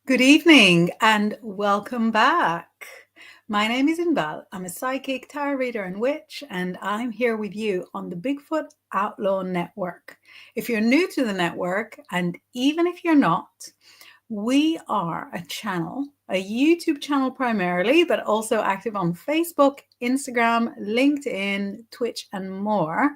Good evening and welcome back. My name is Inbaal. I'm a psychic, tarot reader, and witch, and I'm here with you on the Bigfoot Outlaw Network. If you're new to the network, and even if you're not, we are a channel, a YouTube channel primarily, but also active on Facebook, Instagram, LinkedIn, Twitch, and more.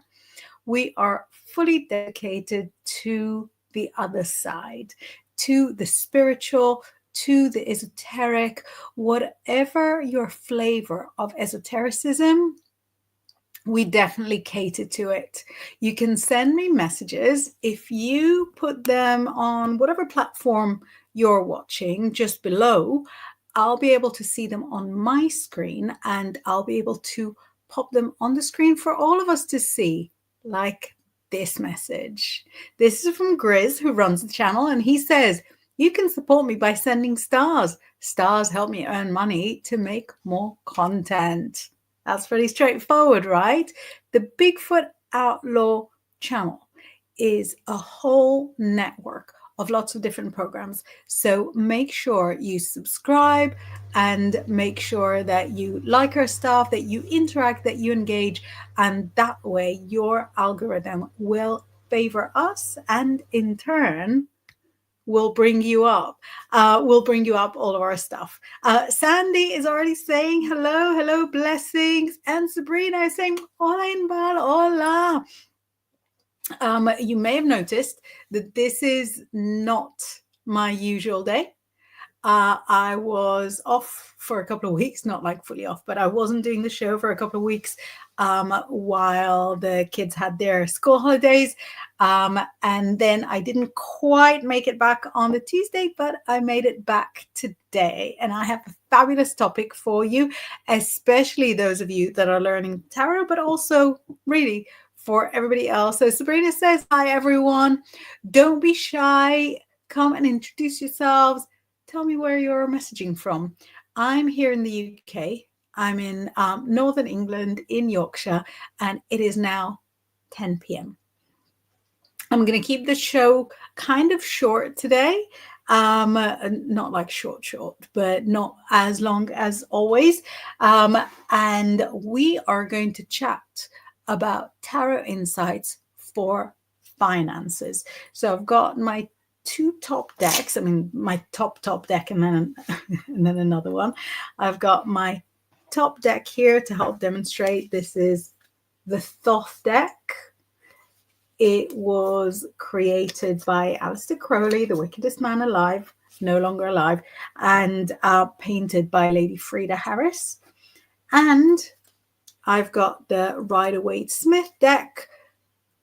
We are fully dedicated to the other side, to the spiritual, to the esoteric, whatever your flavor of esotericism, we definitely cater to it. You can send me messages if you put them on whatever platform you're watching just below. I'll be able to see them on my screen and I'll be able to pop them on the screen for all of us to see, like this message. This is from Grizz, who runs the channel, and he says, you can support me by sending stars. Stars help me earn money to make more content. That's pretty straightforward, right? The Bigfoot Outlaw channel is a whole network of lots of different programs. So make sure you subscribe and make sure that you like our stuff, that you interact, that you engage, and that way your algorithm will favor us and in turn will bring you up. We'll bring you up all of our stuff. Sandy is already saying hello, blessings. And Sabrina is saying, hola, Inbal, hola. You may have noticed that this is not my usual day. I was off for a couple of weeks, not like fully off, but I wasn't doing the show for a couple of weeks while the kids had their school holidays. And then I didn't quite make it back on the Tuesday, but I made it back today. And I have a fabulous topic for you, especially those of you that are learning tarot, but also really for everybody else. So Sabrina says, hi, everyone. Don't be shy. Come and introduce yourselves. Tell me where you're messaging from. I'm here in the UK. I'm in Northern England, in Yorkshire, and it is now 10 p.m. I'm going to keep the show kind of short today. Not like short, but not as long as always. And we are going to chat about tarot insights for finances. So I've got my two top decks. I mean, my top deck and then another one. I've got my top deck here to help demonstrate. This is the Thoth deck. It was created by Aleister Crowley, the wickedest man alive, no longer alive, and painted by Lady Frida Harris. And I've got the Rider-Waite-Smith deck,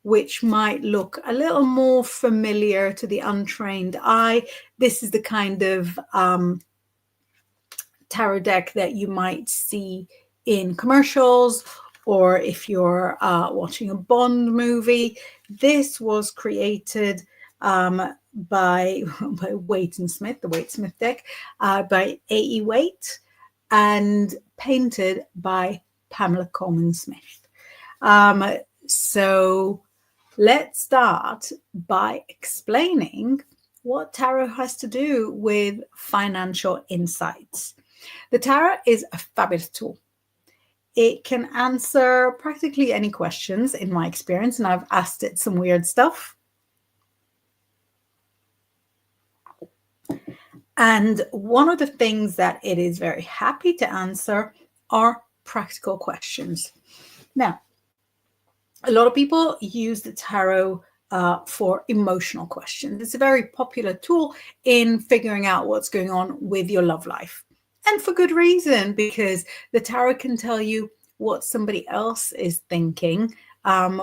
which might look a little more familiar to the untrained eye. This is the kind of tarot deck that you might see in commercials, or if you're watching a Bond movie. This was created by Waite and Smith, the Waite-Smith deck, by A.E. Waite, and painted by Pamela Coleman Smith. So let's start by explaining what tarot has to do with financial insights. The tarot is a fabulous tool. It can answer practically any questions in my experience, and I've asked it some weird stuff. And one of the things that it is very happy to answer are practical questions. Now, a lot of people use the tarot for emotional questions. It's a very popular tool in figuring out what's going on with your love life. And for good reason, because the tarot can tell you what somebody else is thinking,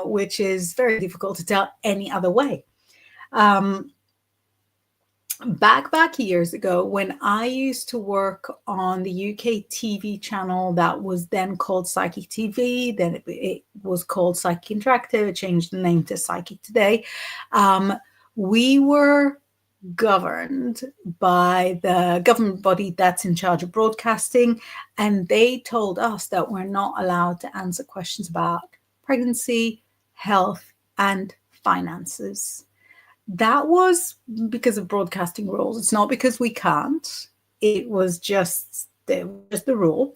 which is very difficult to tell any other way. Back years ago, when I used to work on the UK TV channel that was then called Psychic TV, then it was called Psychic Interactive, it changed the name to Psychic Today, we were governed by the government body that's in charge of broadcasting, and they told us that we're not allowed to answer questions about pregnancy, health, and finances. That was because of broadcasting rules. It's not because we can't. It was just the rule.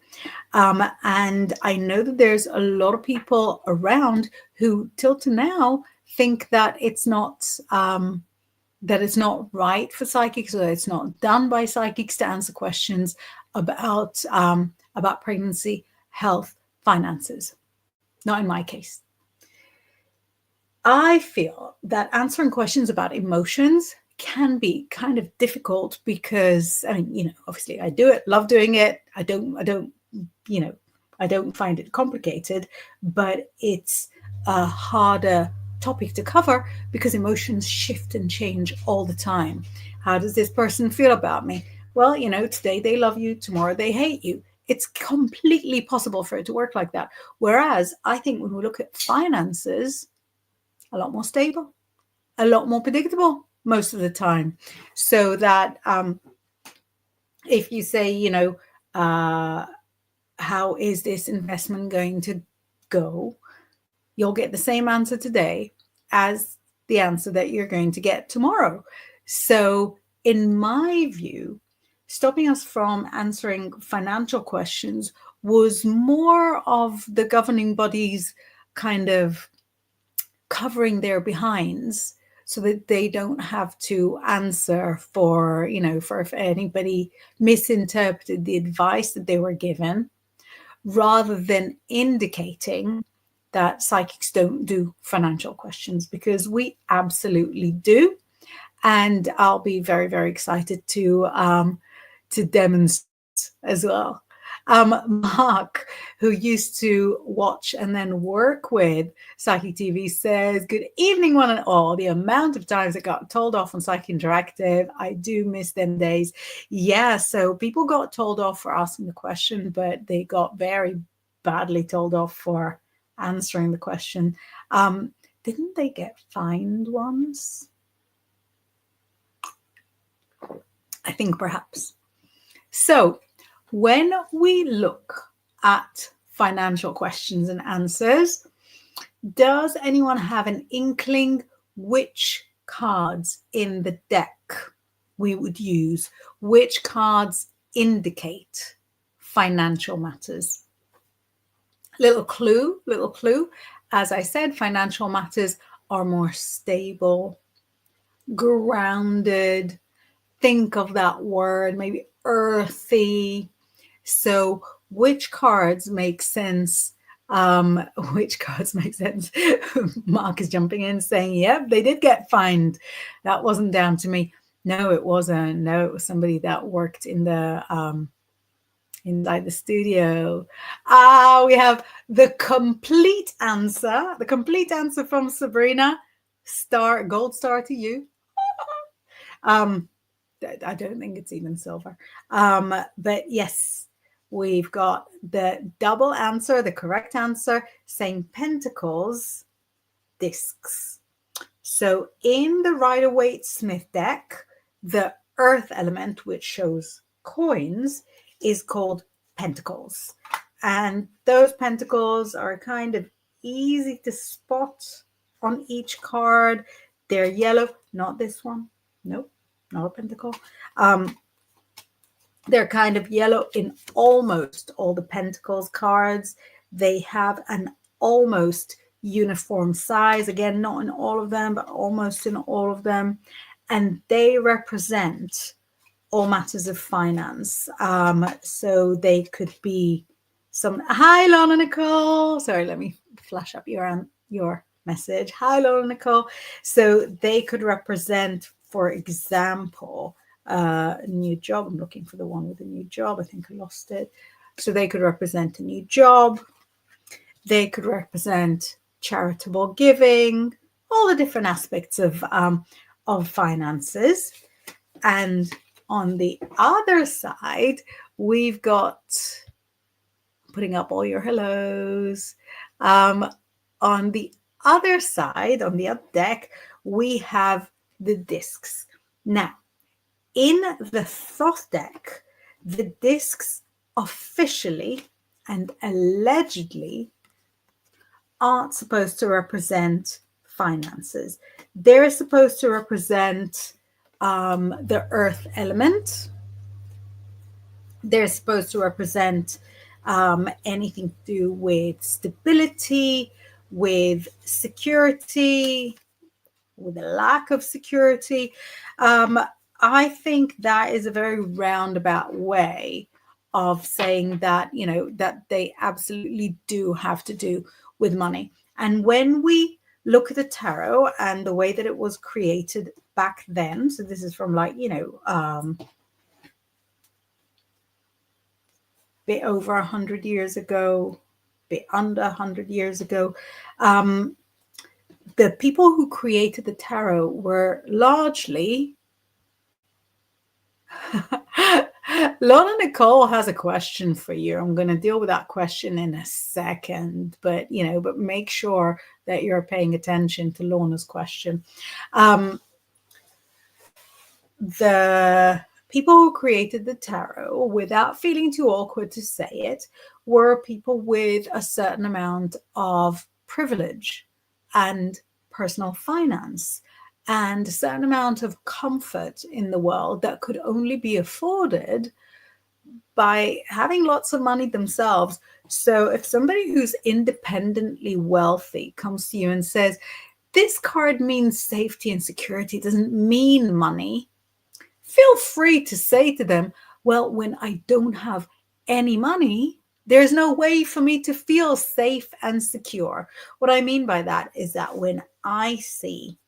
And I know that there's a lot of people around who, till to now, think that it's not right for psychics, or it's not done by psychics to answer questions about pregnancy, health, finances. Not in my case. I feel that answering questions about emotions can be kind of difficult because, I mean, obviously I do it, love doing it. I don't find it complicated, but it's a harder topic to cover because emotions shift and change all the time. How does this person feel about me? Well, today they love you, tomorrow they hate you. It's completely possible for it to work like that. Whereas I think when we look at finances, a lot more stable, a lot more predictable most of the time. So that if you say, how is this investment going to go, you'll get the same answer today as the answer that you're going to get tomorrow. So in my view, stopping us from answering financial questions was more of the governing bodies kind of covering their behinds so that they don't have to answer for if anybody misinterpreted the advice that they were given, rather than indicating that psychics don't do financial questions, because we absolutely do. And I'll be very, very excited to demonstrate as well. Mark, who used to watch and then work with Psychic TV, says, "Good evening, one and all. The amount of times I got told off on Psychic Interactive, I do miss them days." Yeah, so people got told off for asking the question, but they got very badly told off for answering the question. Didn't they get fined once? I think perhaps. So when we look at financial questions and answers, does anyone have an inkling which cards in the deck we would use? Which cards indicate financial matters? Little clue. As I said, financial matters are more stable, grounded. Think of that word, maybe earthy. So which cards make sense? Which cards make sense? Mark is jumping in saying, yep, they did get fined. That wasn't down to me. No, it wasn't. No, it was somebody that worked in the inside the studio. We have the complete answer. The complete answer from Sabrina. Gold star to you. I don't think it's even silver. But yes, we've got the double answer, the correct answer, saying pentacles, discs. So in the Rider-Waite-Smith deck, the earth element, which shows coins, is called pentacles. And those pentacles are kind of easy to spot on each card. They're yellow, not this one. Nope, not a pentacle. They're kind of yellow in almost all the pentacles cards. They have an almost uniform size. Again, not in all of them, but almost in all of them. And they represent all matters of finance. So they could be some, hi, Lana Nicole. Sorry, let me flash up your message. Hi, Lana Nicole. So they could represent, for example, a new job. I'm looking for the one with a new job. I think I lost it. So they could represent a new job. They could represent charitable giving, all the different aspects of finances. And on the other side, we've got, putting up all your hellos. On the other side, on the other deck, we have the discs. Now, in the Thoth deck, the discs officially and allegedly aren't supposed to represent finances. They're supposed to represent the earth element. They're supposed to represent anything to do with stability, with security, with a lack of security. I think that is a very roundabout way of saying that, you know, that they absolutely do have to do with money. And when we look at the tarot and the way that it was created back then, so this is from like, you know, bit over 100 years ago, bit under 100 years ago, the people who created the tarot were largely Lorna Nicole has a question for you. I'm going to deal with that question in a second, but you know, but make sure that you're paying attention to Lorna's question. The people who created the tarot, without feeling too awkward to say it, were people with a certain amount of privilege and personal finance and a certain amount of comfort in the world that could only be afforded by having lots of money themselves. So if somebody who's independently wealthy comes to you and says, this card means safety and security, it doesn't mean money, feel free to say to them, well, when I don't have any money, there's no way for me to feel safe and secure. What I mean by that is that when I see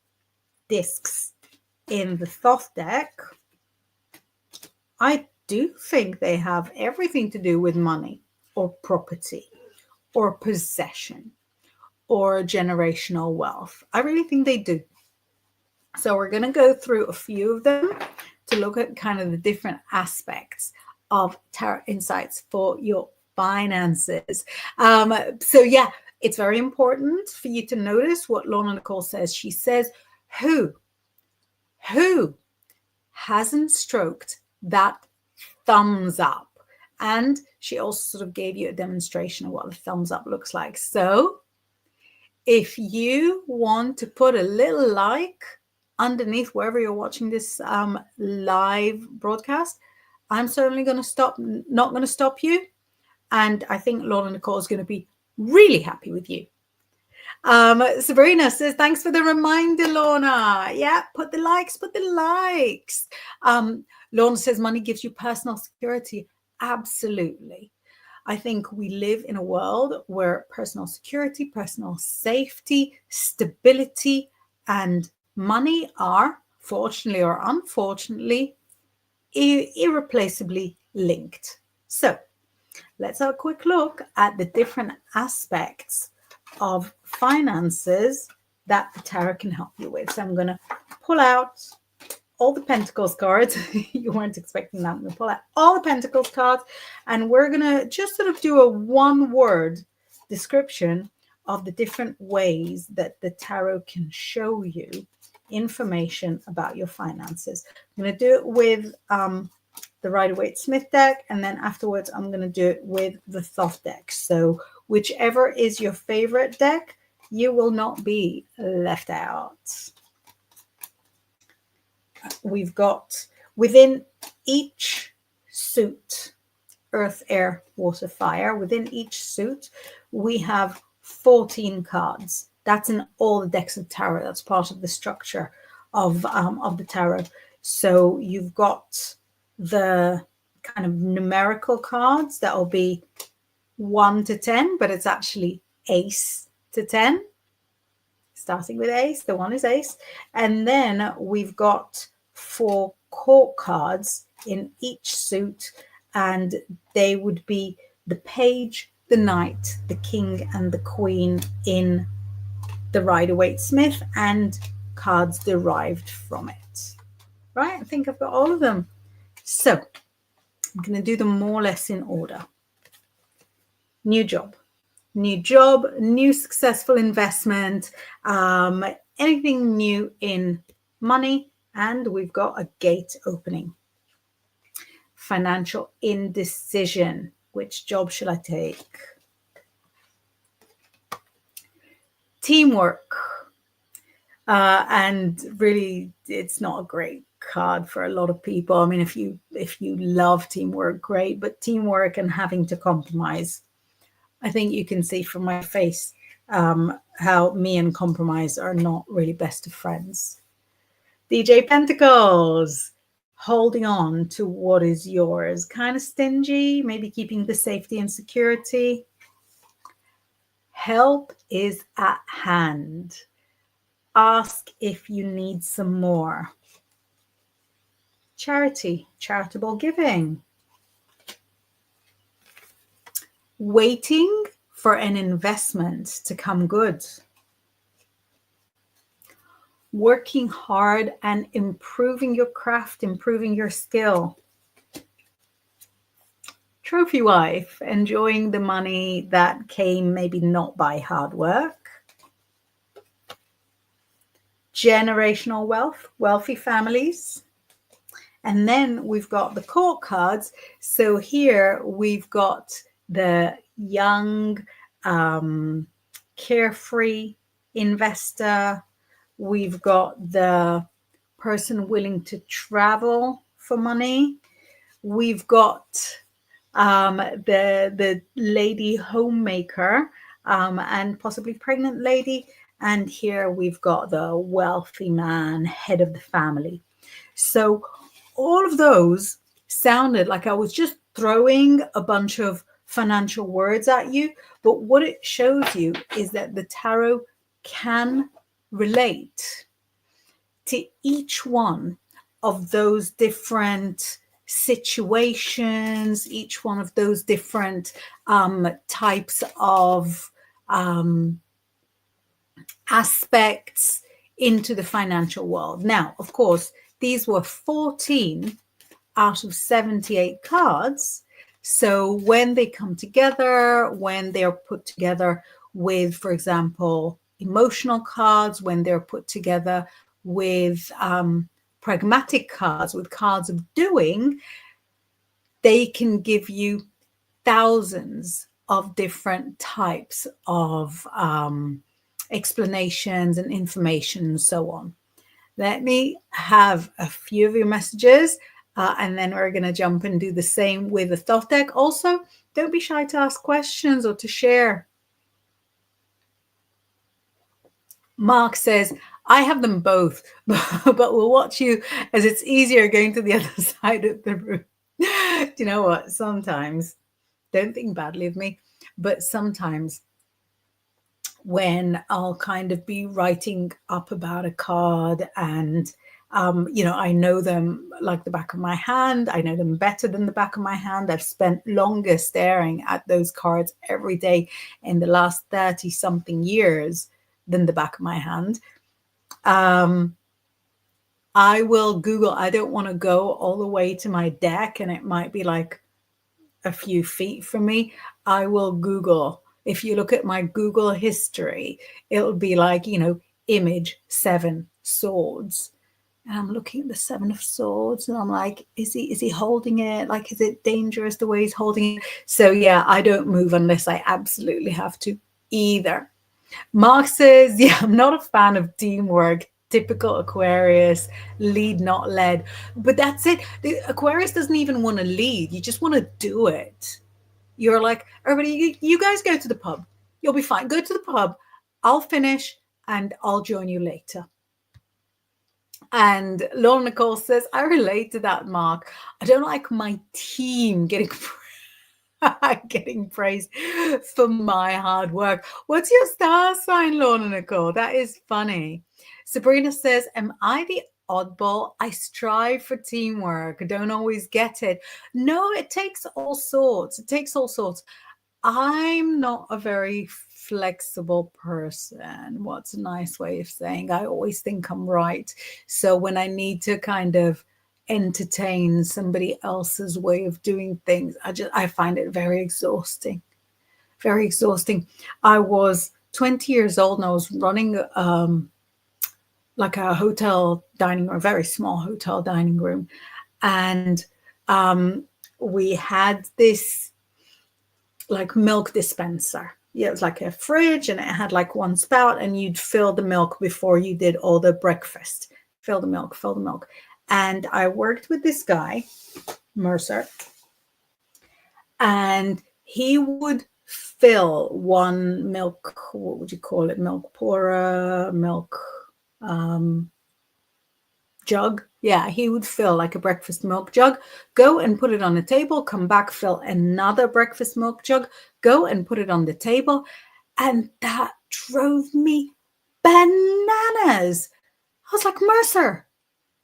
discs in the Thoth deck, I do think they have everything to do with money or property or possession or generational wealth. I really think they do. So we're going to go through a few of them to look at kind of the different aspects of tarot insights for your finances. So yeah, it's very important for you to notice what Lorna Nicole says. She says, who hasn't stroked that thumbs up? And she also sort of gave you a demonstration of what the thumbs up looks like. So if you want to put a little like underneath wherever you're watching this live broadcast, I'm certainly going to not going to stop you. And I think Lorna Nicole is going to be really happy with you. Sabrina says, thanks for the reminder, Lorna. Yeah, put the likes. Lorna says, money gives you personal security. Absolutely. I think we live in a world where personal security, personal safety, stability, and money are, fortunately or unfortunately, irreplaceably linked. So let's have a quick look at the different aspects of finances that the tarot can help you with. So I'm going to pull out all the Pentacles cards. You weren't expecting that. I'm going to pull out all the Pentacles cards, and we're going to just sort of do a one-word description of the different ways that the tarot can show you information about your finances. I'm going to do it with the Rider-Waite-Smith deck, and then afterwards I'm going to do it with the Thoth deck. So whichever is your favorite deck, you will not be left out. We've got within each suit, earth, air, water, fire, within each suit, we have 14 cards. That's in all the decks of tarot. That's part of the structure of the tarot. So you've got the kind of numerical cards that will be 1 to 10, but it's actually ace to 10. Starting with ace, the one is ace. And then we've got 4 court cards in each suit, and they would be the page, the knight, the king, and the queen in the Rider-Waite-Smith, and cards derived from it. Right, I think I've got all of them. So I'm going to do them more or less in order. New job, new successful investment, anything new in money, and we've got a gate opening. Financial indecision. Which job should I take? Teamwork. And really, it's not a great card for a lot of people. I mean, if you love teamwork, great, but teamwork and having to compromise, I think you can see from my face how me and compromise are not really best of friends. DJ Pentacles, holding on to what is yours, kind of stingy, maybe keeping the safety and security. Help is at hand. Ask if you need some more. Charity, charitable giving. Waiting for an investment to come good. Working hard and improving your craft, improving your skill. Trophy wife, enjoying the money that came maybe not by hard work. Generational wealth, wealthy families. And then we've got the court cards. So here we've got the young, carefree investor. We've got the person willing to travel for money. We've got the lady homemaker and possibly pregnant lady. And here we've got the wealthy man, head of the family. So all of those sounded like I was just throwing a bunch of financial words at you. But what it shows you is that the tarot can relate to each one of those different situations, each one of those different types of aspects into the financial world. Now, of course, these were 14 out of 78 cards. So when they come together, when they're put together with, for example, emotional cards, when they're put together with pragmatic cards, with cards of doing, they can give you thousands of different types of explanations and information and so on. Let me have a few of your messages and then we're going to jump and do the same with the thought deck. Also, don't be shy to ask questions or to share. Mark says, I have them both, but we'll watch you as it's easier going to the other side of the room. Do you know what? Sometimes, don't think badly of me, but sometimes when I'll kind of be writing up about a card and, I know them like the back of my hand. I know them better than the back of my hand. I've spent longer staring at those cards every day in the last 30 something years than the back of my hand. I will Google. I don't want to go all the way to my deck and it might be like a few feet from me. I will Google. If you look at my Google history, it'll be like, image 7 swords. And I'm looking at the 7 of swords and I'm like, is he holding it? Like, is it dangerous the way he's holding it? So yeah, I don't move unless I absolutely have to either. Mark says, yeah, I'm not a fan of teamwork. Typical Aquarius, lead, not led. But that's it. The Aquarius doesn't even want to lead. You just want to do it. You're like, everybody, you guys go to the pub. You'll be fine. Go to the pub. I'll finish and I'll join you later. And Laura Nicole says, I relate to that, Mark. I don't like my team getting praised for my hard work. What's your star sign, Lorna Nicole? That is funny. Sabrina says, am I the oddball? I strive for teamwork. I don't always get it. No, it takes all sorts. It takes all sorts. I'm not a very flexible person. What's a nice way of saying? I always think I'm right. So when I need to kind of entertain somebody else's way of doing things, I find it very exhausting. Very exhausting. I was 20 years old and I was running like a hotel dining room, a very small hotel dining room. And we had this like milk dispenser. yeah, it was like a fridge, and it had like one spout, and you'd fill the milk before you did all the breakfast. Fill the milk, fill the milk. And I worked with this guy, Mercer, and he would fill one milk, what would you call it? Milk pourer, milk jug. Yeah, he would fill like a breakfast milk jug, go and put it on the table, come back, fill another breakfast milk jug, go and put it on the table. And that drove me bananas. I was like, Mercer,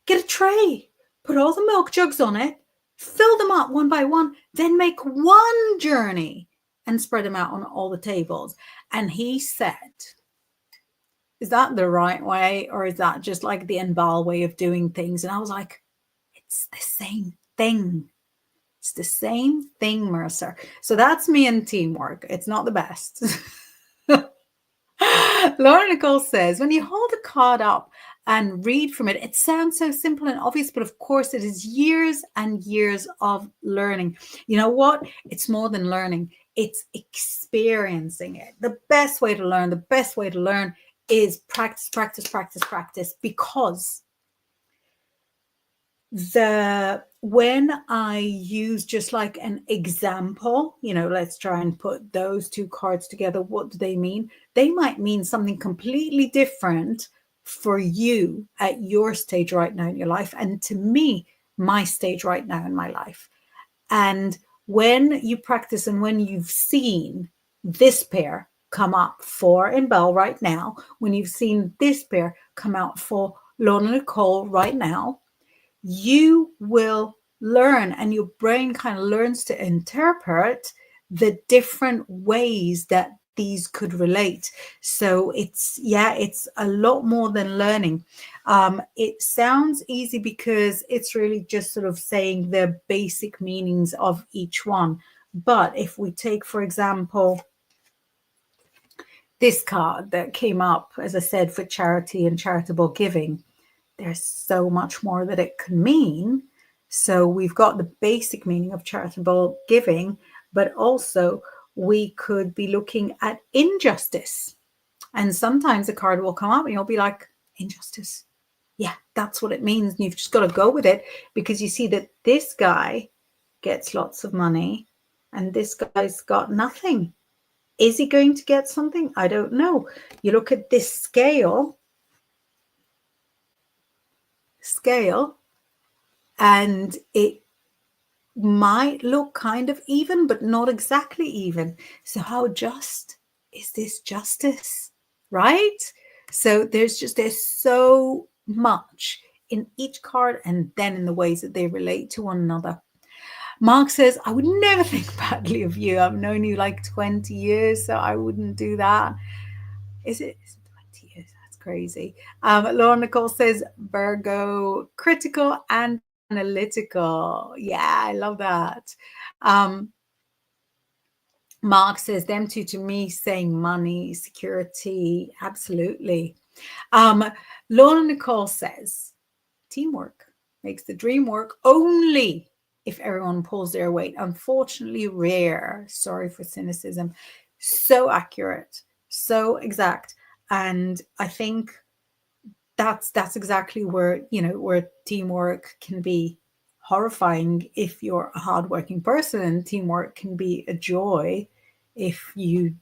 get a tray, put all the milk jugs on it, fill them up one by one, then make one journey and spread them out on all the tables. And he said, is that the right way, or is that just like the Inbaal way of doing things? And I was like, it's the same thing. It's the same thing, Mercer. So that's me and teamwork. It's not the best. Laura Nicole says, when you hold a card up and read from it, it sounds so simple and obvious, but of course it is years and years of learning. You know what? It's more than learning. It's experiencing it. The best way to learn is practice, practice, practice, practice, because when I use just like an example, let's try and put those two cards together. What do they mean? They might mean something completely different for you at your stage right now in your life, and to me, my stage right now in my life. And when you practice and when you've seen this pair come up for Inbaal right now, when you've seen this pair come out for Lorna Nicole right now, you will learn, and your brain kind of learns to interpret the different ways that these could relate. So it's a lot more than learning. It sounds easy because it's really just sort of saying the basic meanings of each one. But if we take, for example, this card that came up, as I said, for charity and charitable giving, there's so much more that it can mean. So we've got the basic meaning of charitable giving, but also we could be looking at injustice. And sometimes a card will come up and you'll be like, injustice. Yeah, that's what it means. And you've just got to go with it, because you see that this guy gets lots of money and this guy's got nothing. Is he going to get something? I don't know. You look at this scale, and it might look kind of even, but not exactly even. So how just is this justice, right? So there's so much in each card, and then in the ways that they relate to one another. Mark says, I would never think badly of you. I've known you like 20 years, so I wouldn't do that. Is it 20 years? That's crazy. Laura Nicole says, Virgo, critical and analytical. Yeah, I love that. Mark says, them two to me, saying money, security. Absolutely. Laura Nicole says, teamwork makes the dream work only if everyone pulls their weight. Unfortunately rare. Sorry for cynicism. So accurate, so exact. And I think that's exactly where teamwork can be horrifying if you're a hardworking person, and teamwork can be a joy if you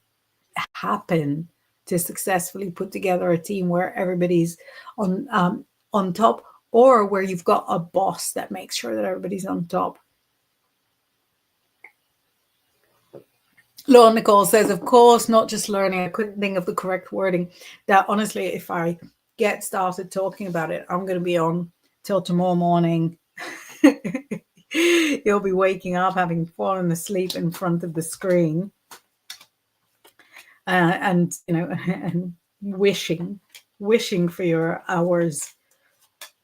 happen to successfully put together a team where everybody's on top, or where you've got a boss that makes sure that everybody's on top. Laura Nicole says, of course, not just learning. I couldn't think of the correct wording. That honestly, if I get started talking about it, I'm going to be on till tomorrow morning. You'll be waking up having fallen asleep in front of the screen, and and wishing for your hours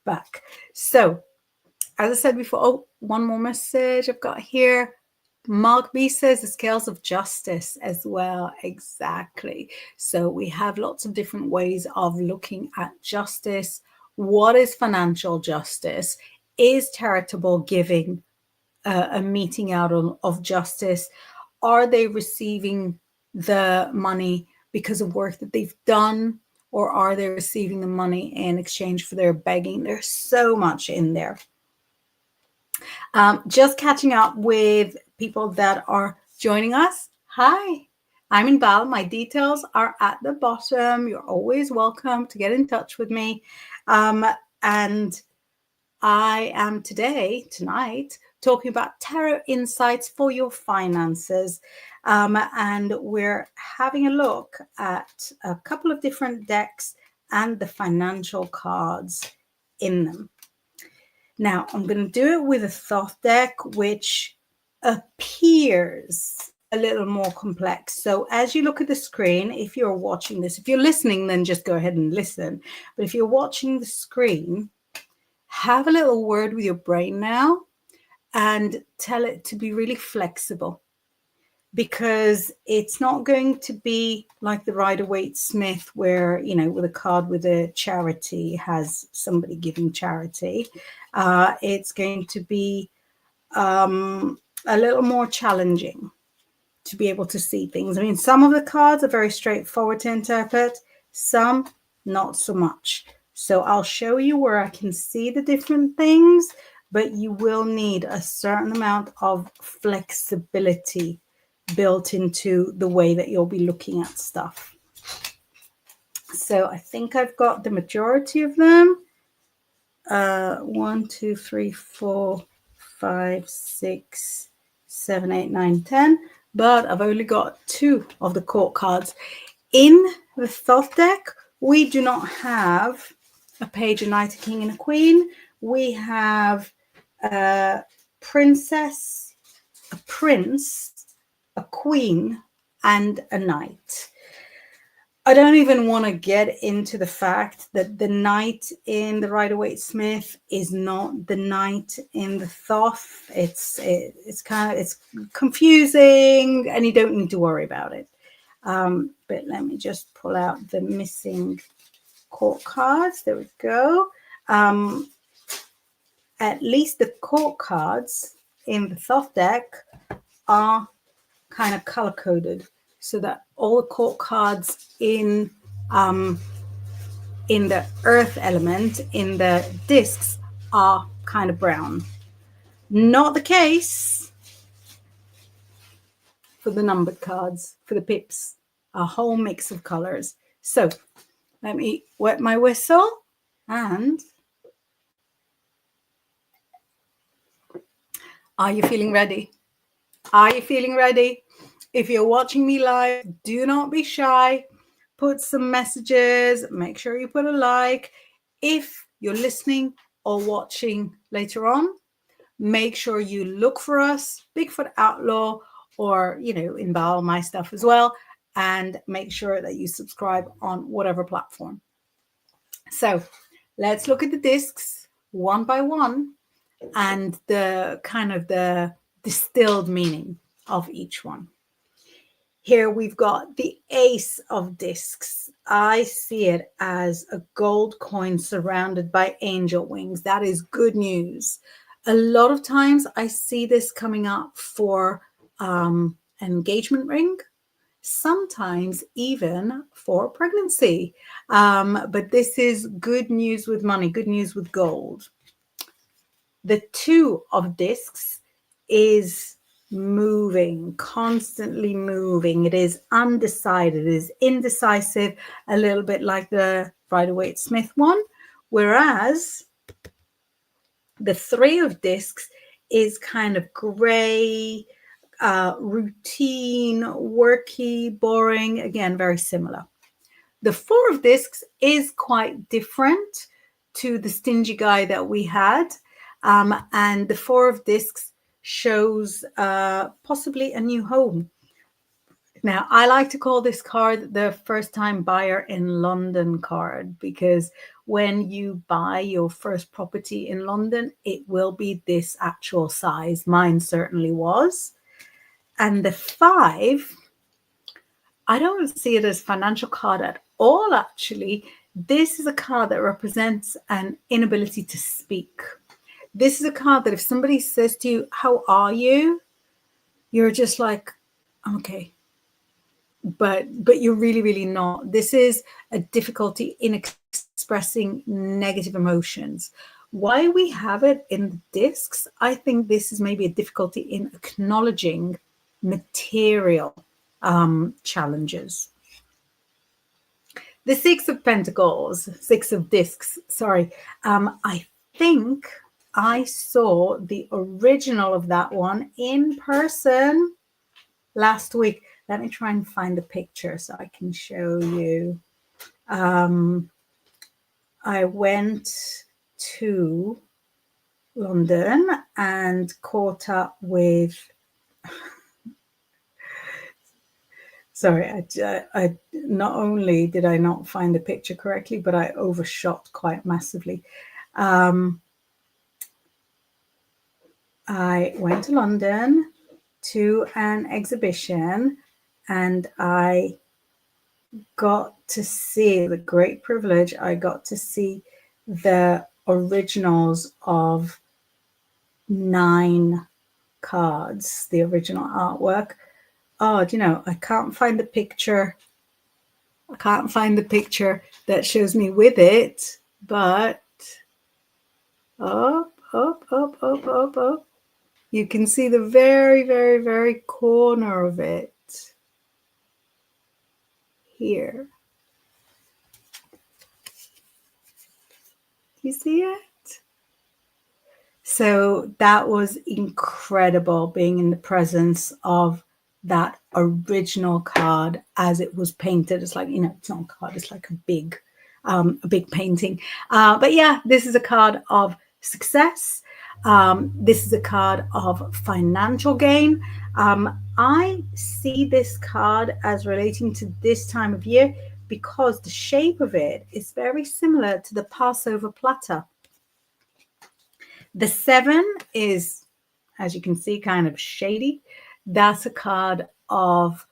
back. So, as I said before, one more message I've got here. Mark B says the scales of justice as well. Exactly. So we have lots of different ways of looking at justice. What is financial justice? Is charitable giving a meeting out of justice? Are they receiving the money because of work that they've done, or are they receiving the money in exchange for their begging? There's so much in there. Just catching up with people that are joining us. Hi, I'm Inbaal. My details are at the bottom. You're always welcome to get in touch with me. And I am tonight, talking about tarot insights for your finances. And we're having a look at a couple of different decks and the financial cards in them. Now, I'm going to do it with a Thoth deck, which appears a little more complex. So as you look at the screen, if you're watching this, if you're listening, then just go ahead and listen. But if you're watching the screen, have a little word with your brain now and tell it to be really flexible, because it's not going to be like the Rider-Waite-Smith where, you know, with a card with a charity has somebody giving charity. It's going to be a little more challenging to be able to see things. I mean, some of the cards are very straightforward to interpret, some not so much. So I'll show you where I can see the different things, but you will need a certain amount of flexibility built into the way that you'll be looking at stuff. So I think I've got the majority of them. 1, 2, 3, 4, 5, 6, 7, 8, 9, 10. But I've only got 2 of the court cards. In the Thoth deck, we do not have a page, a knight, a king, and a queen. We have a princess, a prince, a queen, and a knight. I don't even want to get into the fact that the knight in the Rider-Waite-Smith is not the knight in the Thoth. It's confusing, and you don't need to worry about it. But let me just pull out the missing court cards. There we go. At least the court cards in the Thoth deck are kind of color coded, so that all the court cards in the earth element in the discs are kind of brown. Not the case for the numbered cards, for the pips, a whole mix of colors. So let me wet my whistle, and are you feeling ready? Are you feeling ready? If you're watching me live, do not be shy. Put some messages. Make sure you put a like. If you're listening or watching later on, make sure you look for us, Bigfoot Outlaw, or, you know, Inbaal, my stuff as well. And make sure that you subscribe on whatever platform. So let's look at the discs one by one and the kind of the distilled meaning of each one. Here we've got the Ace of Discs. I see it as a gold coin surrounded by angel wings. That is good news. A lot of times I see this coming up for an engagement ring, sometimes even for pregnancy. But this is good news with money, good news with gold. The Two of Discs is moving, constantly moving. It is undecided, it is indecisive, a little bit like the Rider-Waite-Smith one. Whereas the Three of Discs is kind of gray, routine, worky, boring. Again, very similar. The Four of Discs is quite different to the stingy guy that we had. And the Four of Discs shows possibly a new home. Now, I like to call this card the first time buyer in London card, because when you buy your first property in London, it will be this actual size. Mine certainly was. And the Five, I don't see it as financial card at all, actually. This is a card that represents an inability to speak. This is a card that if somebody says to you, how are you? You're just like, okay. but you're really not. This is a difficulty in expressing negative emotions. Why we have it in the discs, I think this is maybe a difficulty in acknowledging material challenges. The Six of Pentacles, Six of Discs, sorry. I think I saw the original of that one in person last week. Let me try and find the picture so I can show you. I went to London and caught up with, sorry, I not only did I not find the picture correctly, but I overshot quite massively. I went to London to an exhibition and I got to see, the great privilege, I got to see the originals of 9 cards, the original artwork. Oh, do you know, I can't find the picture. I can't find the picture that shows me with it, but up. You can see the very corner of it here. You see it? So that was incredible, being in the presence of that original card as it was painted. It's like, you know, it's not a card, it's like a big painting. But yeah, this is a card of success. This is a card of financial gain. I see this card as relating to this time of year because the shape of it is very similar to the Passover platter. The 7 is, as you can see, kind of shady. That's a card of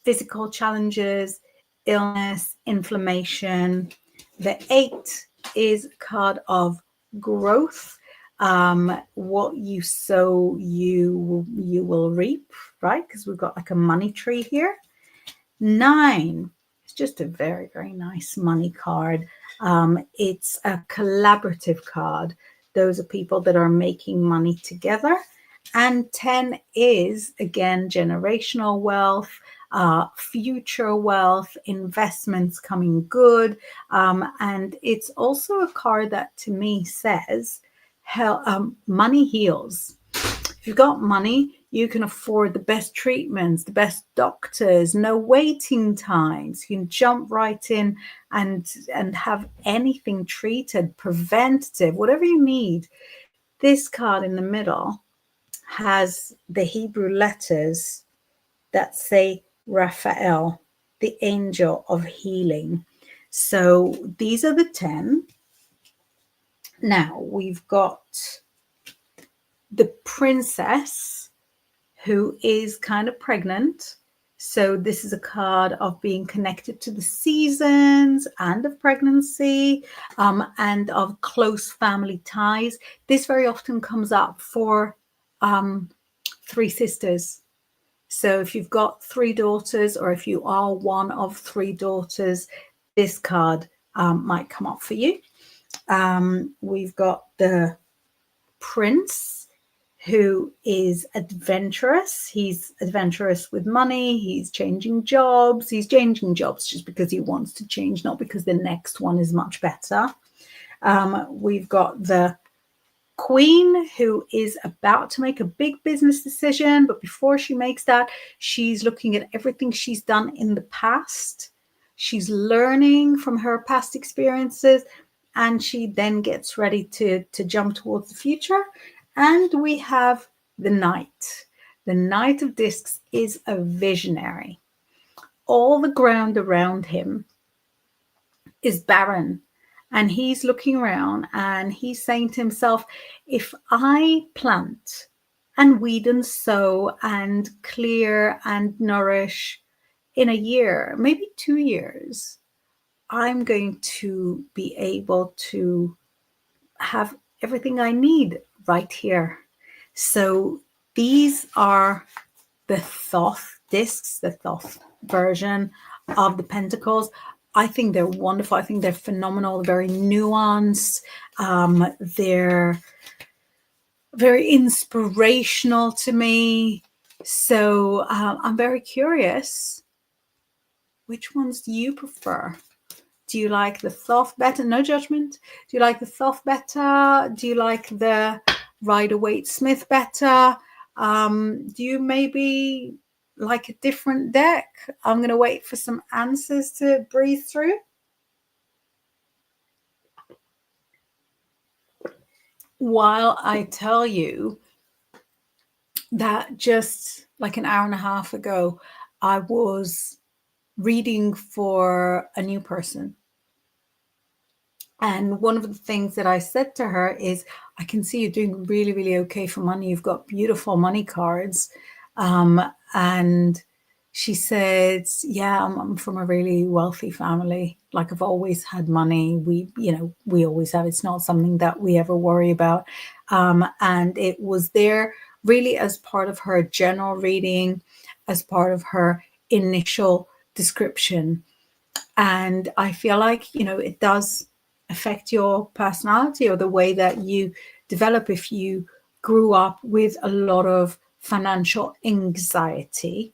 physical challenges, illness, inflammation. The 8 is a card of growth. What you sow, you will reap, right? Because we've got like a money tree here. 9 is just a very nice money card. It's a collaborative card. Those are people that are making money together. And 10 is, again, generational wealth, future wealth, investments coming good. And it's also a card that to me says, money heals. If you've got money, you can afford the best treatments, the best doctors, no waiting times. You can jump right in and have anything treated, preventative, whatever you need. This card in the middle has the Hebrew letters that say Raphael, the angel of healing. So these are the 10. Now we've got the princess, who is kind of pregnant. So this is a card of being connected to the seasons and of pregnancy and of close family ties. This very often comes up for 3 sisters. So if you've got 3 daughters, or if you are one of 3 daughters, this card might come up for you. We've got the prince, who is adventurous. He's adventurous with money. He's changing jobs. He's changing jobs just because he wants to change, not because the next one is much better. We've got the queen, who is about to make a big business decision, but before she makes that, she's looking at everything she's done in the past. She's learning from her past experiences, and she then gets ready to jump towards the future. And we have the Knight. The Knight of Discs is a visionary. All the ground around him is barren. And he's looking around and he's saying to himself, if I plant and weed and sow and clear and nourish in a year, maybe 2 years, I'm going to be able to have everything I need right here. So these are the Thoth discs, the Thoth version of the Pentacles. I think they're wonderful. I think they're phenomenal, very nuanced. They're very inspirational to me. So I'm very curious, which ones do you prefer? Do you like the Thoth better? No judgment. Do you like the Thoth better? Do you like the Rider-Waite-Smith better? Do you maybe like a different deck? I'm going to wait for some answers to breathe through. While I tell you that just like an hour and a half ago, I was reading for a new person. And one of the things that I said to her is, I can see you're doing really, really okay for money. You've got beautiful money cards. And she said, yeah, I'm from a really wealthy family. Like, I've always had money. We always have. It's not something that we ever worry about. And it was there really as part of her general reading, as part of her initial description. And I feel like, it does affect your personality or the way that you develop. If you grew up with a lot of financial anxiety,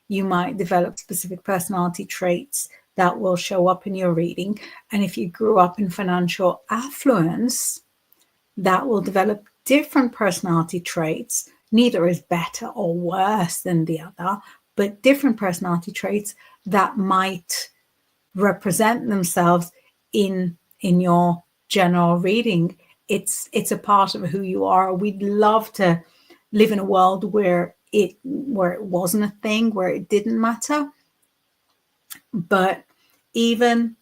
you might develop specific personality traits that will show up in your reading. And if you grew up in financial affluence, that will develop different personality traits. Neither is better or worse than the other, but different personality traits that might represent themselves in your general reading. It's a part of who you are. We'd love to live in a world where it wasn't a thing, where it didn't matter. But even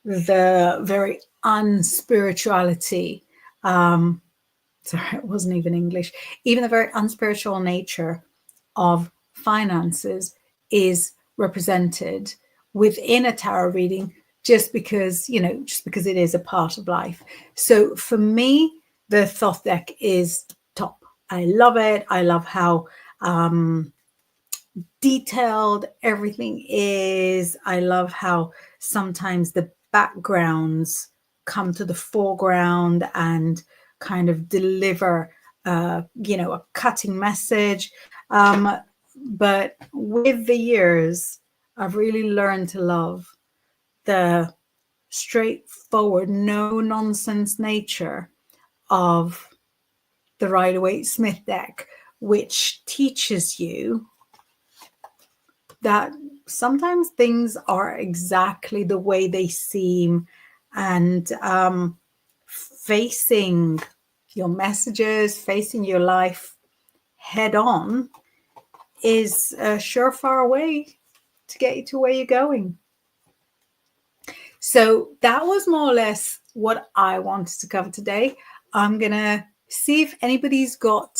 the very unspirituality, sorry, it wasn't even English, even the very unspiritual nature of finances is represented within a tarot reading, just because it is a part of life. So for me, the Thoth deck is top. I love it. I love how detailed everything is. I love how sometimes the backgrounds come to the foreground and kind of deliver a cutting message. But with the years, I've really learned to love the straightforward, no nonsense nature of the Rider-Waite-Smith deck, which teaches you that sometimes things are exactly the way they seem, and facing your messages, facing your life head on is a surefire way to get you to where you're going. So that was more or less what I wanted to cover today. I'm going to see if anybody's got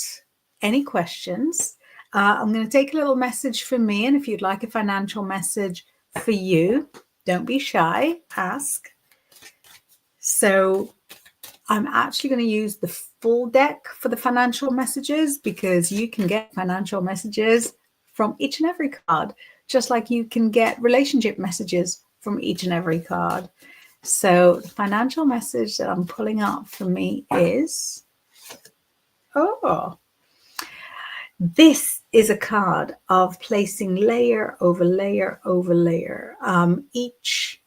any questions. I'm going to take a little message from me, and if you'd like a financial message for you, don't be shy, ask. So I'm actually going to use the full deck for the financial messages, because you can get financial messages from each and every card, just like you can get relationship messages from each and every card. So the financial message that I'm pulling up for me is, this is a card of placing layer over layer over layer. Each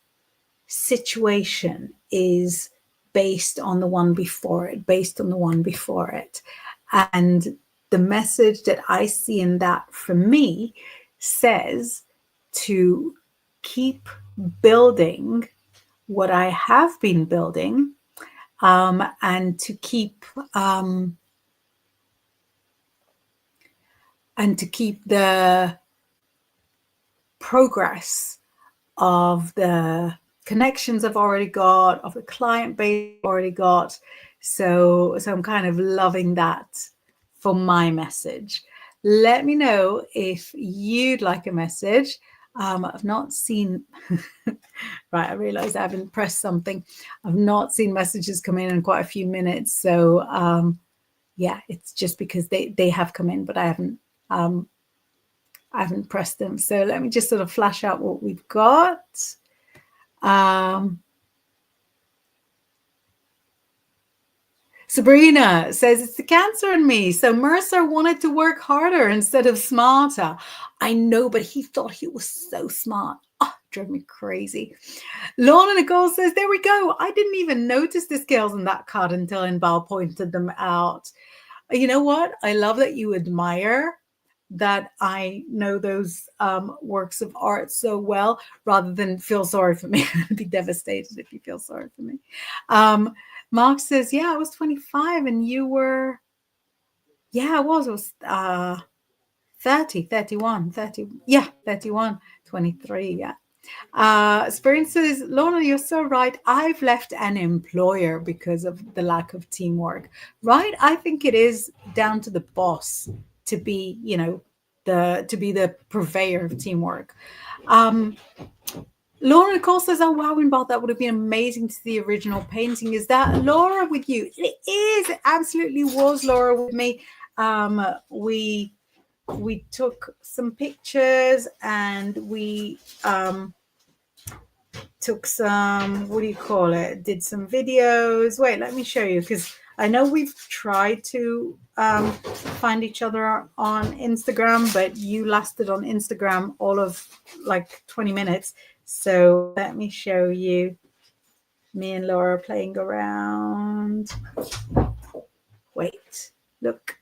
situation is based on the one before it, And the message that I see in that for me says to keep building what I have been building, and to keep the progress of the connections I've already got, of the client base I've already got. So I'm kind of loving that for my message. Let me know if you'd like a message. I've not seen, right, I realized I haven't pressed something. I've not seen messages come in quite a few minutes. So yeah, it's just because they have come in, but I haven't I haven't pressed them. So let me just sort of flash out what we've got. Sabrina says, it's the cancer in me. So Mercer wanted to work harder instead of smarter. I know, but he thought he was so smart. Oh, drove me crazy. Lorna Nicole says, there we go. I didn't even notice the scales in that card until Inbal pointed them out. You know what? I love that you admire that I know those works of art so well, rather than feel sorry for me. I'd be devastated if you feel sorry for me. Mark says, yeah, I was 25 and you were, yeah, I was 30, 31, 30, yeah, 31, 23, yeah. Spirit says, Lorna, you're so right. I've left an employer because of the lack of teamwork, right? I think it is down to the boss to be, you know, to be the purveyor of teamwork. Laura Nicole says, oh, wow, Inbal, that would have been amazing to see the original painting. Is that Laura with you? It is. It absolutely was Laura with me. We took some pictures and we took some, what do you call it? Did some videos. Wait, let me show you, because I know we've tried to find each other on Instagram, but you lasted on Instagram all of like 20 minutes. So let me show you me and Laura playing around. Wait, look.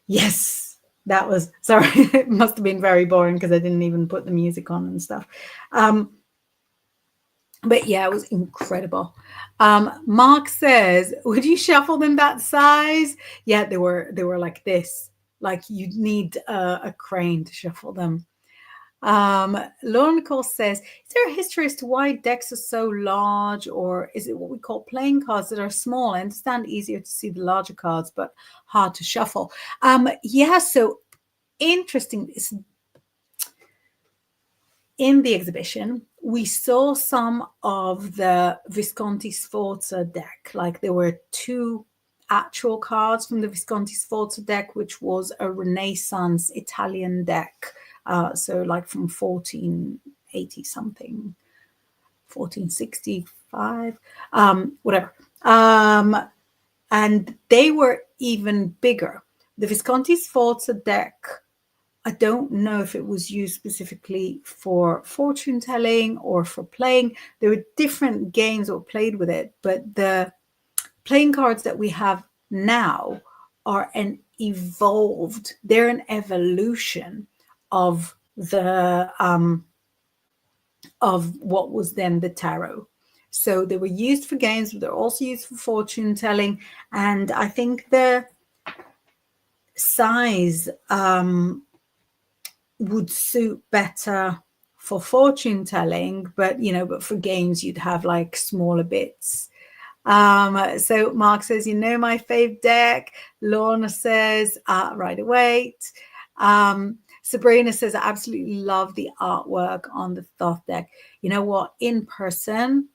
Yes, that was, sorry, it must have been very boring because I didn't even put the music on and stuff. But yeah, it was incredible. Mark says, would you shuffle them that size? Yeah, they were like this. Like you'd need a crane to shuffle them. Lauren Nicole says, is there a history as to why decks are so large, or is it what we call playing cards that are small? I understand easier to see the larger cards, but hard to shuffle. Yeah, so interesting. In the exhibition, we saw some of the Visconti Sforza deck. Like there were two actual cards from the Visconti Sforza deck, which was a Renaissance Italian deck. So like from 1480 something, 1465, whatever. And they were even bigger. The Visconti Sforza deck, I don't know if it was used specifically for fortune telling or for playing. There were different games that were played with it, but the playing cards that we have now are they're an evolution of the of what was then the tarot. So they were used for games, but they're also used for fortune telling. And I think the size would suit better for fortune telling, but but for games you'd have like smaller bits. So Mark says, my fave deck. Lorna says, right away. Sabrina says, I absolutely love the artwork on the Thoth deck. You know what? In person,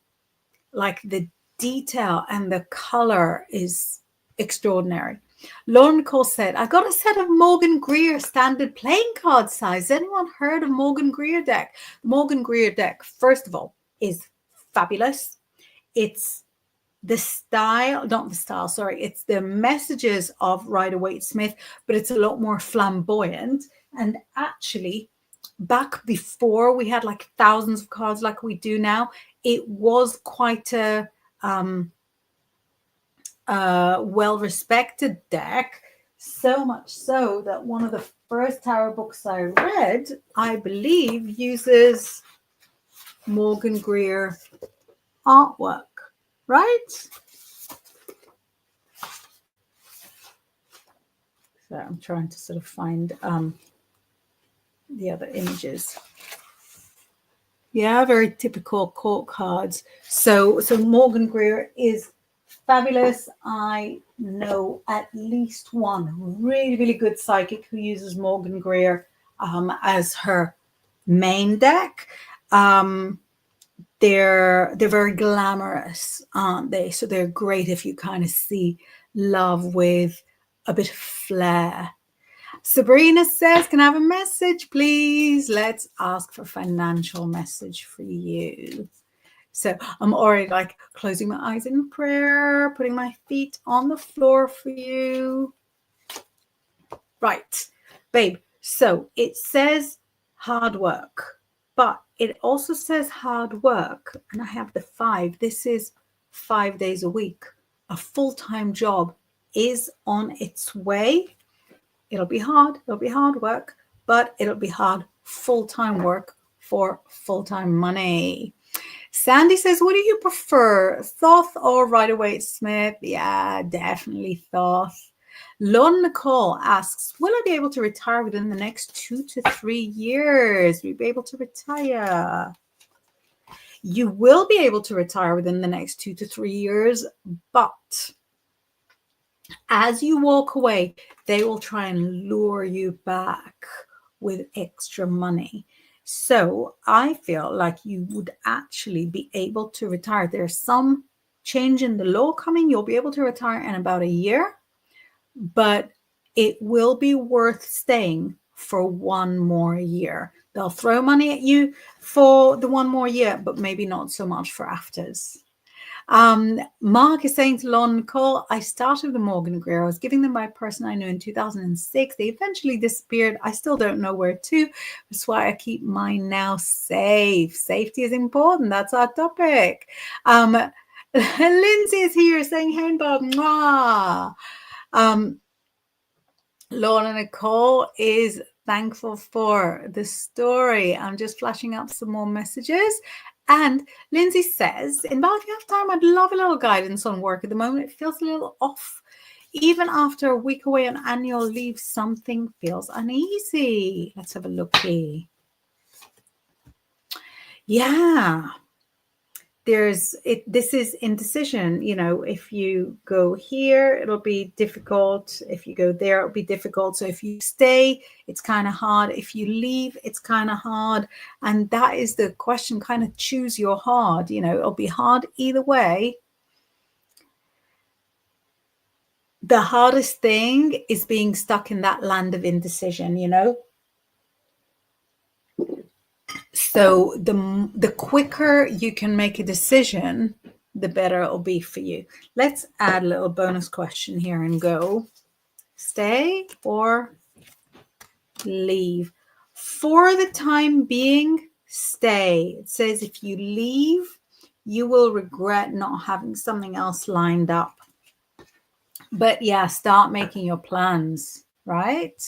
like the detail and the color is extraordinary. Lauren Cole said, I got a set of Morgan Greer standard playing card size. Has anyone heard of Morgan Greer deck? The Morgan Greer deck, first of all, is fabulous. It's the style, not the style, sorry, it's the messages of Rider-Waite-Smith, but it's a lot more flamboyant. And actually, back before we had like thousands of cards like we do now, it was quite a well-respected deck, so much so that one of the first tarot books I read, I believe, uses Morgan Greer artwork, right? So I'm trying to sort of find the other images. Yeah, very typical court cards. So Morgan Greer is fabulous. I know at least one really, really good psychic who uses Morgan Greer as her main deck. They're very glamorous, aren't they? So they're great if you kind of see love with a bit of flair. Sabrina says, can I have a message, please? Let's ask for financial message for you. So I'm already like closing my eyes in prayer, putting my feet on the floor for you. Right, babe. So it says hard work, but it also says hard work. And I have the 5. This is 5 days a week. A full-time job is on its way. It'll be hard. It'll be hard work, but it'll be hard full-time work for full-time money. Sandy says, what do you prefer, Thoth or Rider-Waite-Smith? Yeah, definitely Thoth. Lon Nicole asks, will I be able to retire within the next 2 to 3 years? Will you be able to retire? You will be able to retire within the next 2 to 3 years, but as you walk away, they will try and lure you back with extra money. So I feel like you would actually be able to retire. There's some change in the law coming. You'll be able to retire in about a year, but it will be worth staying for 1 more year. They'll throw money at you for the 1 more year, but maybe not so much for afters. Mark is saying to Lon Nicole, I started with Morgan Greer. I was giving them by a person I knew in 2006. They eventually disappeared. I still don't know where to. That's why I keep mine now safe. Safety is important. That's our topic. Lindsay is here saying, hey, Bob. Mwah. Lorna Nicole is thankful for the story. I'm just flashing up some more messages. And Lindsay says, Inbaal, if you have time, I'd love a little guidance on work at the moment. It feels a little off. Even after a week away on annual leave, something feels uneasy. Let's have a look here. Yeah. This is indecision. You know, if you go here, it'll be difficult. If you go there, it'll be difficult. So if you stay, it's kind of hard. If you leave, it's kind of hard. And that is the question, kind of choose your hard. You know, it'll be hard either way. The hardest thing is being stuck in that land of indecision, you know. So the quicker you can make a decision, the better it'll be for you. Let's add a little bonus question here and go. Stay or leave? For the time being, stay. It says if you leave, you will regret not having something else lined up. But yeah, start making your plans, right?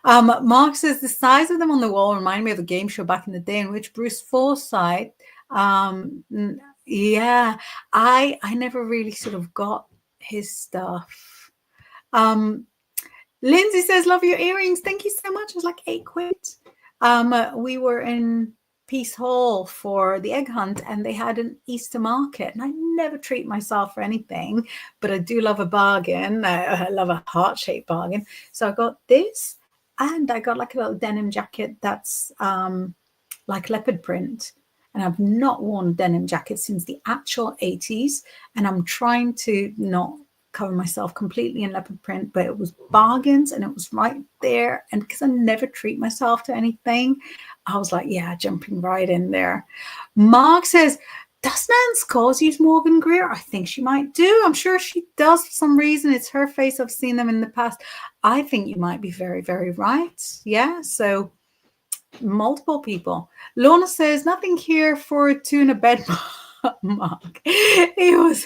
Mark says the size of them on the wall remind me of a game show back in the day in which Bruce Forsyth, yeah, I never really sort of got his stuff. Lindsay says, love your earrings. Thank you so much. It was like £8. We were in Peace Hall for the egg hunt and they had an Easter market, and I never treat myself for anything, but I do love a bargain. I love a heart-shaped bargain. So I got this. And I got like a little denim jacket that's like leopard print. And I've not worn a denim jacket since the actual 80s. And I'm trying to not cover myself completely in leopard print, but it was bargains and it was right there. And because I never treat myself to anything, I was like, yeah, jumping right in there. Mark says, does Nance Cause use Morgan Greer? I think she might do. I'm sure she does for some reason. It's her face. I've seen them in the past. I think you might be very, very right. Yeah, so multiple people. Lorna says, nothing here for tuna bed, Mark. He was...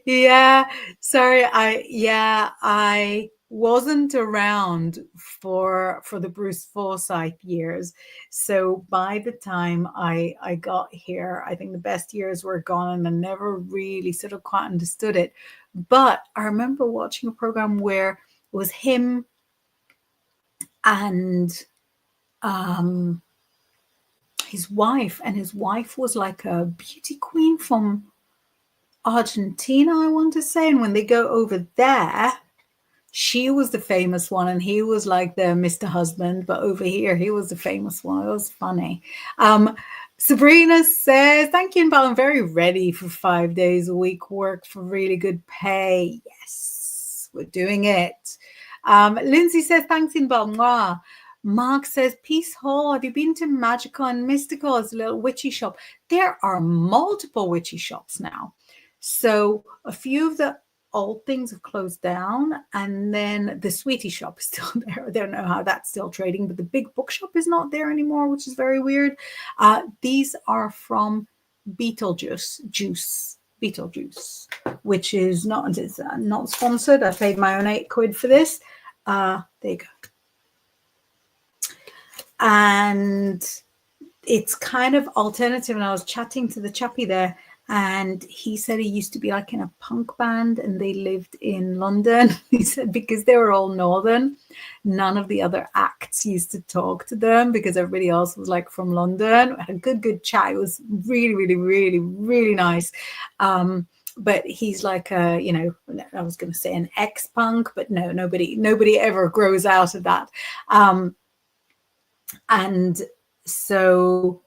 Yeah, sorry. I wasn't around for the Bruce Forsyth years. So by the time I got here, I think the best years were gone and I never really sort of quite understood it. But I remember watching a program where it was him and his wife, and his wife was like a beauty queen from Argentina, I want to say. And when they go over there, she was the famous one and he was like the Mr. Husband, but over here he was the famous one. It was funny. Sabrina says, thank you, Inbaal. I'm very ready for 5 days a week work for really good pay. Yes, we're doing it. Lindsay says, thanks, Inbaal. Mwah. Mark says, Peace Hall, have you been to Magical and Mystical? It's a little witchy shop. There are multiple witchy shops now. So a few of the old things have closed down, and then the sweetie shop is still there. I don't know how that's still trading, but the big bookshop is not there anymore, which is very weird. These are from Beetlejuice, which is not sponsored. I paid my own £8 for this. There you go. And it's kind of alternative. And I was chatting to the chappie there, and he said he used to be like in a punk band and they lived in London. He said because they were all northern, none of the other acts used to talk to them because everybody else was like from London. I had a good chat. It was really, really, really, really nice. But he's like a, you know, I was going to say an ex-punk, but no, nobody ever grows out of that. And so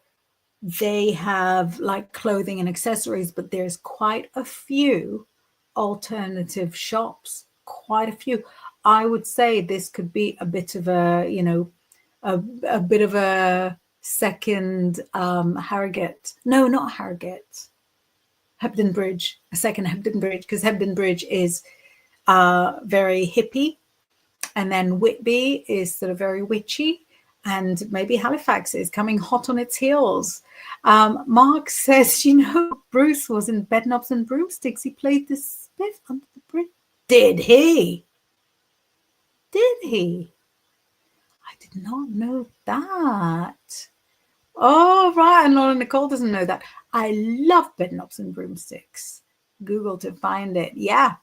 they have like clothing and accessories, but there's quite a few alternative shops, quite a few. I would say this could be a bit of a, you know, a bit of a second Harrogate. No, not Harrogate. Hebden Bridge, a second Hebden Bridge, because Hebden Bridge is very hippie. And then Whitby is sort of very witchy. And maybe Halifax is coming hot on its heels. Mark says, you know, Bruce was in Bedknobs and Broomsticks. He played the Smith under the bridge. Did he? Did he? I did not know that. Oh, right. And Laura Nicole doesn't know that. I love Bedknobs and Broomsticks. Google to find it. Yeah.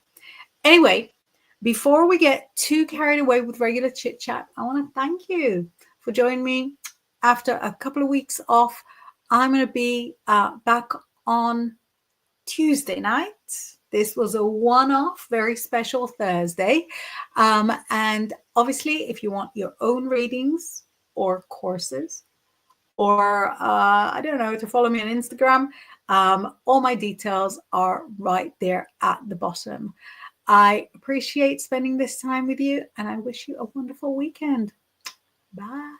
Anyway, before we get too carried away with regular chit chat, I want to thank you for joining me after a couple of weeks off. I'm going to be back on Tuesday night. This was a one-off, very special Thursday. And obviously, if you want your own readings or courses, or I don't know, to follow me on Instagram, all my details are right there at the bottom. I appreciate spending this time with you, and I wish you a wonderful weekend. Bye.